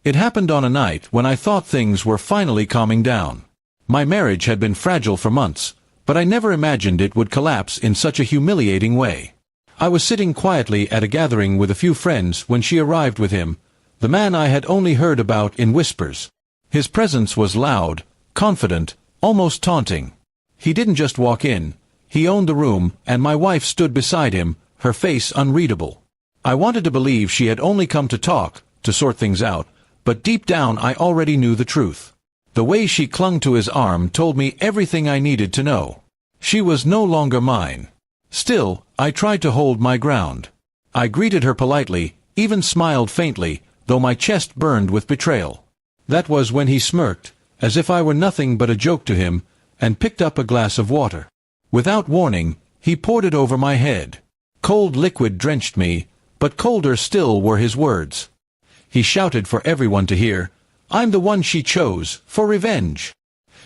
It happened on a night when I thought things were finally calming down. My marriage had been fragile for months, but I never imagined it would collapse in such a humiliating way. I was sitting quietly at a gathering with a few friends when she arrived with him, the man I had only heard about in whispers. His presence was loud, confident, almost taunting. He didn't just walk in, he owned the room, and my wife stood beside him, her face unreadable. I wanted to believe she had only come to talk, to sort things out, but deep down I already knew the truth. The way she clung to his arm told me everything I needed to know. She was no longer mine. Still, I tried to hold my ground. I greeted her politely, even smiled faintly, though my chest burned with betrayal. That was when he smirked, as if I were nothing but a joke to him, and picked up a glass of water. Without warning, he poured it over my head. Cold liquid drenched me, but colder still were his words. He shouted for everyone to hear, "I'm the one she chose, for revenge."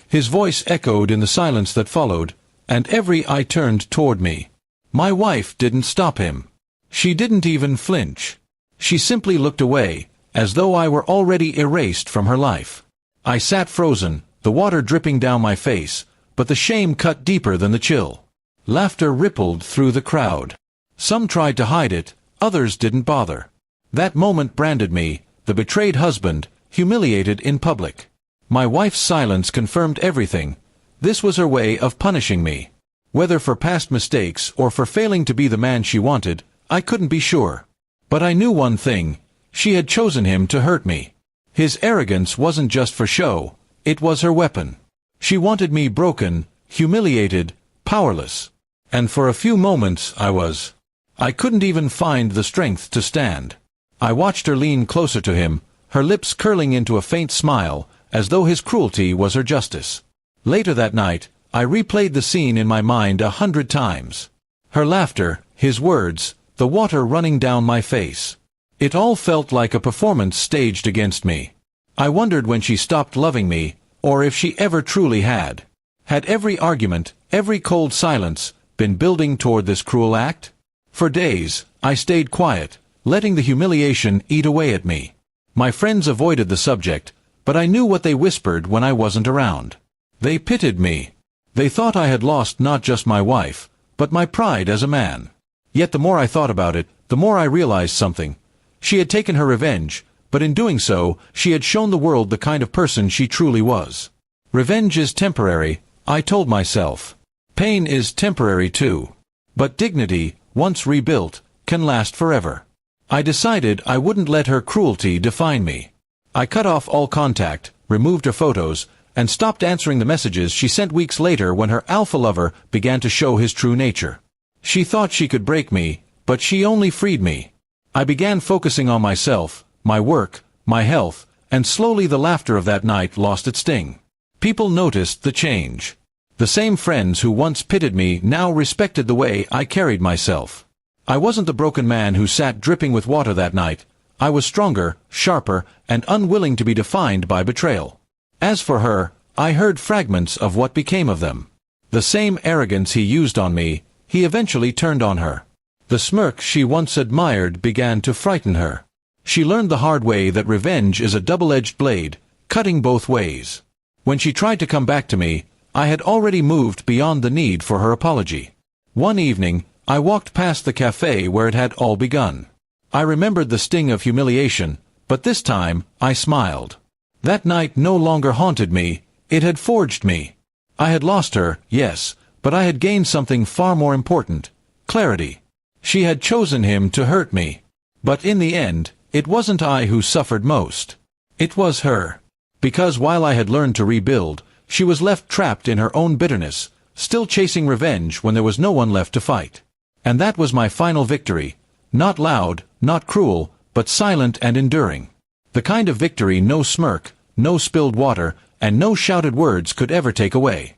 His voice echoed in the silence that followed, and every eye turned toward me. My wife didn't stop him. She didn't even flinch. She simply looked away, as though I were already erased from her life. I sat frozen, the water dripping down my face, but the shame cut deeper than the chill. Laughter rippled through the crowd. Some tried to hide it, others didn't bother. That moment branded me, the betrayed husband, humiliated in public. My wife's silence confirmed everything. This was her way of punishing me. Whether for past mistakes or for failing to be the man she wanted, I couldn't be sure. But I knew one thing: she had chosen him to hurt me. His arrogance wasn't just for show, it was her weapon. She wanted me broken, humiliated, powerless. And for a few moments I couldn't even find the strength to stand. I watched her lean closer to him, her lips curling into a faint smile, as though his cruelty was her justice. Later that night, I replayed the scene in my mind 100 times. Her laughter, his words, the water running down my face. It all felt like a performance staged against me. I wondered when she stopped loving me, or if she ever truly had. Had every argument, every cold silence, been building toward this cruel act? For days, I stayed quiet, letting the humiliation eat away at me. My friends avoided the subject, but I knew what they whispered when I wasn't around. They pitied me. They thought I had lost not just my wife, but my pride as a man. Yet the more I thought about it, the more I realized something. She had taken her revenge, but in doing so, she had shown the world the kind of person she truly was. Revenge is temporary, I told myself. Pain is temporary too. But dignity, once rebuilt, can last forever. I decided I wouldn't let her cruelty define me. I cut off all contact, removed her photos, and stopped answering the messages she sent weeks later when her alpha lover began to show his true nature. She thought she could break me, but she only freed me. I began focusing on myself, my work, my health, and slowly the laughter of that night lost its sting. People noticed the change. The same friends who once pitied me now respected the way I carried myself. I wasn't the broken man who sat dripping with water that night. I was stronger, sharper, and unwilling to be defined by betrayal. As for her, I heard fragments of what became of them. The same arrogance he used on me, he eventually turned on her. The smirk she once admired began to frighten her. She learned the hard way that revenge is a double-edged blade, cutting both ways. When she tried to come back to me, I had already moved beyond the need for her apology. One evening, I walked past the cafe where it had all begun. I remembered the sting of humiliation, but this time, I smiled. That night no longer haunted me, it had forged me. I had lost her, yes, but I had gained something far more important: clarity. She had chosen him to hurt me. But in the end, it wasn't I who suffered most. It was her. Because while I had learned to rebuild, she was left trapped in her own bitterness, still chasing revenge when there was no one left to fight. And that was my final victory. Not loud, not cruel, but silent and enduring. The kind of victory no smirk, no spilled water, and no shouted words could ever take away.